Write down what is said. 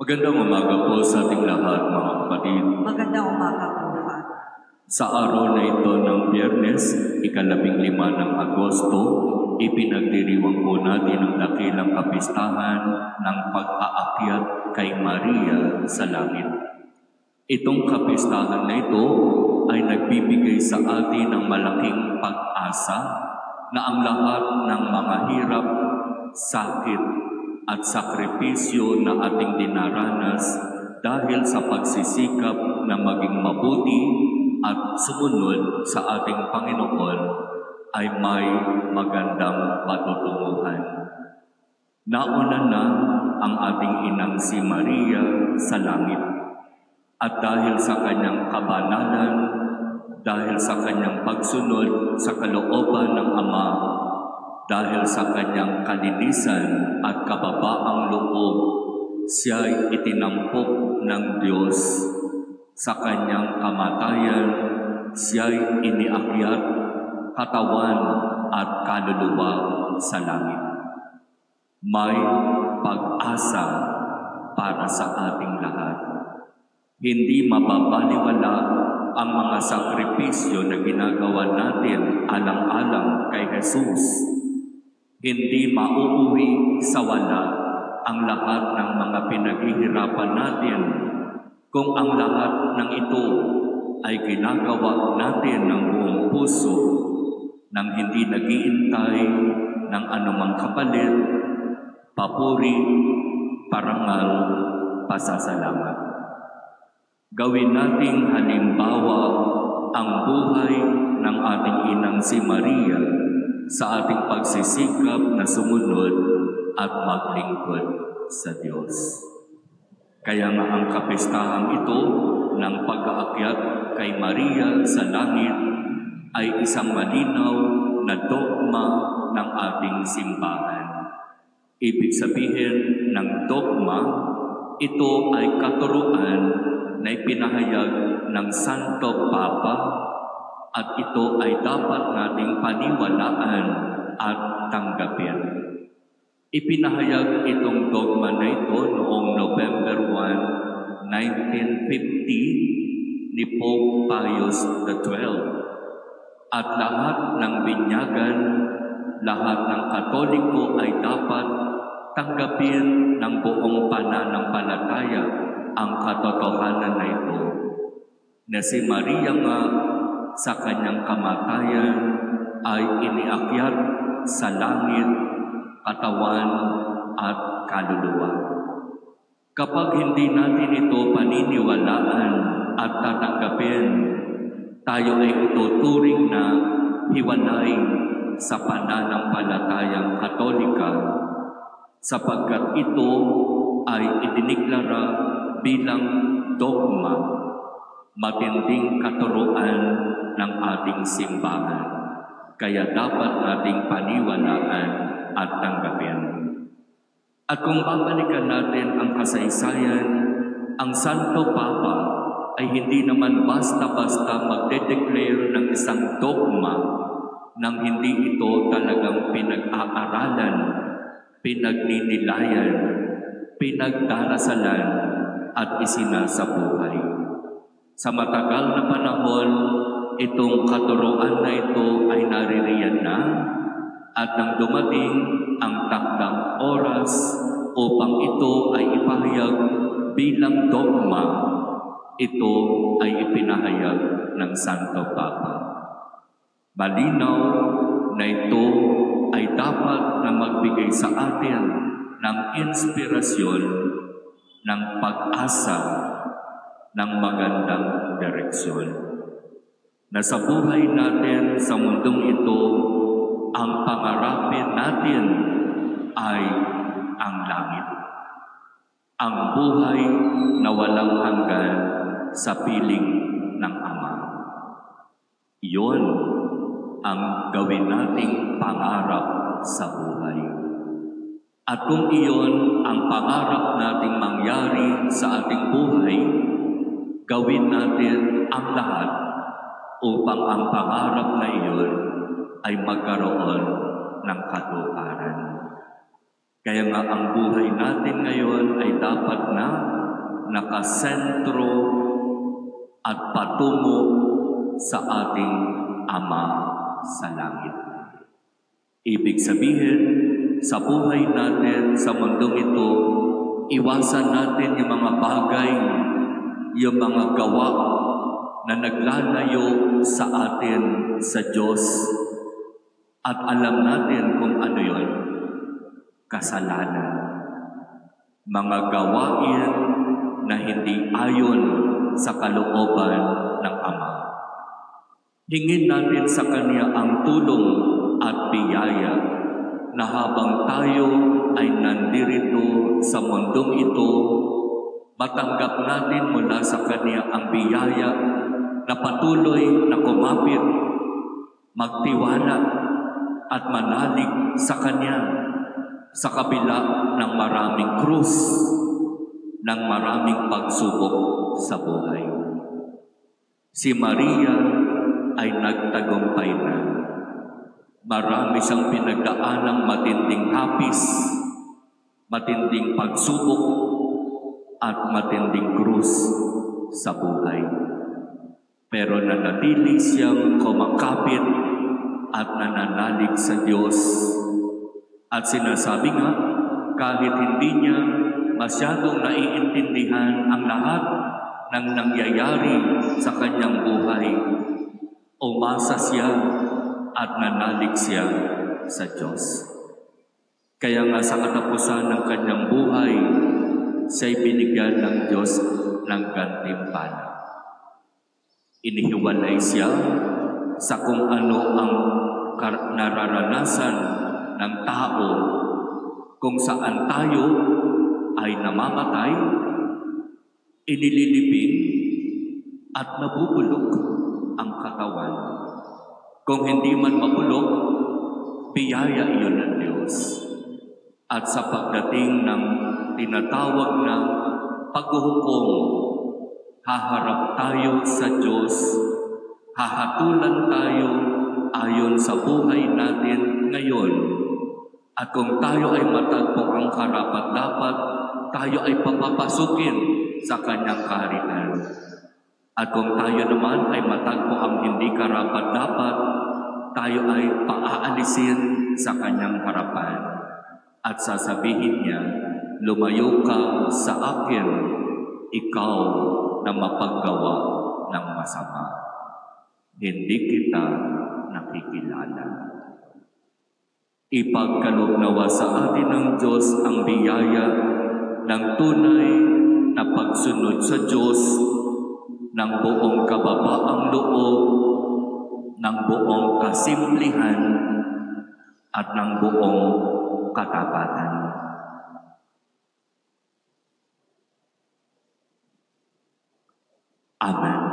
Magandang umaga po sa ating lahat, mga kapatid. Magandang umaga po, Father. Sa araw na ito ng Biyernes, 15 ng Agosto, ipinagdiriwang po natin ang dakilang kapistahan ng pag-aakyat kay Maria sa langit. Itong kapistahan na ito ay nagbibigay sa atin ng malaking pag-asa na ang lahat ng mga hirap, sakit, at sakripisyo na ating dinaranas dahil sa pagsisikap na maging mabuti at sumunod sa ating Panginoon ay may magandang patutunguhan. Nauna na ang ating inang si Maria sa langit at dahil sa kanyang kabanalan, dahil sa kanyang pagsunod sa kalooban ng Ama, dahil sa kanyang kalinisan at kababaang loob, siya'y itinampok ng Diyos. Sa kanyang kamatayan, siya'y iniakyat, katawan at kaluluwa sa langit. May pag-asa para sa ating lahat. Hindi mababaliwala ang mga sakripisyo na ginagawa natin alang-alang kay Jesus. Hindi mauuwi sa wala ang lahat ng mga pinaghihirapan natin kung ang lahat ng ito ay ginagawa natin ng buong puso nang hindi nag-iintay ng anumang kapalit, papuri, parangal, pasasalamat. Gawin nating halimbawa ang buhay ng ating inang si Maria sa ating pagsisikap na sumunod at maglingkod sa Diyos. Kaya nga ang kapistahang ito ng pag-aakyat kay Maria sa langit ay isang malinaw na dogma ng ating simbahan. Ibig sabihin ng dogma, ito ay katuruan na ipinahayag ng Santo Papa at ito ay dapat nating paniwalaan at tanggapin. Ipinahayag itong dogma na ito noong November 1, 1950 ni Pope Pius XII. At lahat ng binyagan, lahat ng Katoliko ay dapat tanggapin ng buong pananampalataya ang katotohanan na ito, na si Maria nga sa kanyang kamatayan ay iniakyat sa langit, katawan at kaluluwa. Kapag hindi natin ito paniniwalaan at tatanggapin, tayo ay ituturing na hiwalay sa pananampalatayang Katolika sapagkat ito ay idiniklara bilang dogma, matinding katuruan ng ating simbahan. Kaya dapat nating paniwalaan at tanggapin. At kung babalikan natin ang kasaysayan, ang Santo Papa ay hindi naman basta-basta magde-declare ng isang dogma nang hindi ito talagang pinag-aaralan, pinagninilayan, pinagdarasalan at isinasabuhay. Sa matagal na panahon, itong katuruan na ito ay naririyan na at nang dumating ang takdang oras upang ito ay ipahayag bilang dogma, ito ay ipinahayag ng Santo Papa. Malinaw na ito ay dapat na magbigay sa atin ng inspirasyon, ng pag-asa, ng magandang direksyon. Na sa buhay natin sa mundong ito, ang pangarapin natin ay ang langit. Ang buhay na walang hanggan sa piling ng Ama. Iyon ang gawin nating pangarap sa buhay. At kung iyon ang pangarap nating mangyari sa ating buhay, gawin natin ang lahat upang ang pangarap na iyon ay magkaroon ng katuparan. Kaya nga ang buhay natin ngayon ay dapat na nakasentro at patungo sa ating Ama sa langit. Ibig sabihin, sa buhay natin sa mundong ito, iwasan natin yung mga bagay, yung mga gawa na naglalayo sa atin sa Diyos. At alam natin kung ano yun, kasalanan. Mga gawain na hindi ayon sa kalooban ng Ama. Hingin natin sa Kanya ang tulong at biyaya na habang tayo ay nandirito sa mundong ito, matanggap natin mula sa Kanya ang biyaya na patuloy na kumapit, magtiwala at manalig sa Kanya sa kabila ng maraming krus, ng maraming pagsubok sa buhay. Si Maria ay nagtagumpay na. Marami siyang pinagdaanang matinding hapis, matinding pagsubok, at matinding krus sa buhay. Pero nanatili siyang kumakapit at nananalig sa Diyos. At sinasabi nga, kahit hindi niya masyadong naiintindihan ang lahat ng nangyayari sa kanyang buhay, umasa siya at nanalig siya sa Diyos. Kaya nga sa katapusan ng kanyang buhay, siya'y binigyan ng Diyos ng gantimpala. Inihiwalay siya sa kung ano ang nararanasan ng tao, kung saan tayo ay namamatay, inililibing at nabubulok ang katawan. Kung hindi man mabulok, biyaya iyon ng Diyos. At sa pagdating ng tinatawag na paghuhukom, haharap tayo sa Diyos, hahatulan tayo ayon sa buhay natin ngayon. At kung tayo ay matagpo ang karapat-dapat, tayo ay papapasukin sa Kanyang kaharian. At kung tayo naman ay matagpo ang hindi karapat-dapat, tayo ay paaalisin sa Kanyang harapan. At sasabihin niya, lumayo ka sa akin, ikaw na mapaggawa ng masama. Hindi kita nakikilala. Ipagkaloob nawa sa atin ng Diyos ang biyaya ng tunay na pagsunod sa Diyos ng buong kababaang loob, ng buong kasimplihan, at ng buong katapatan. Amen.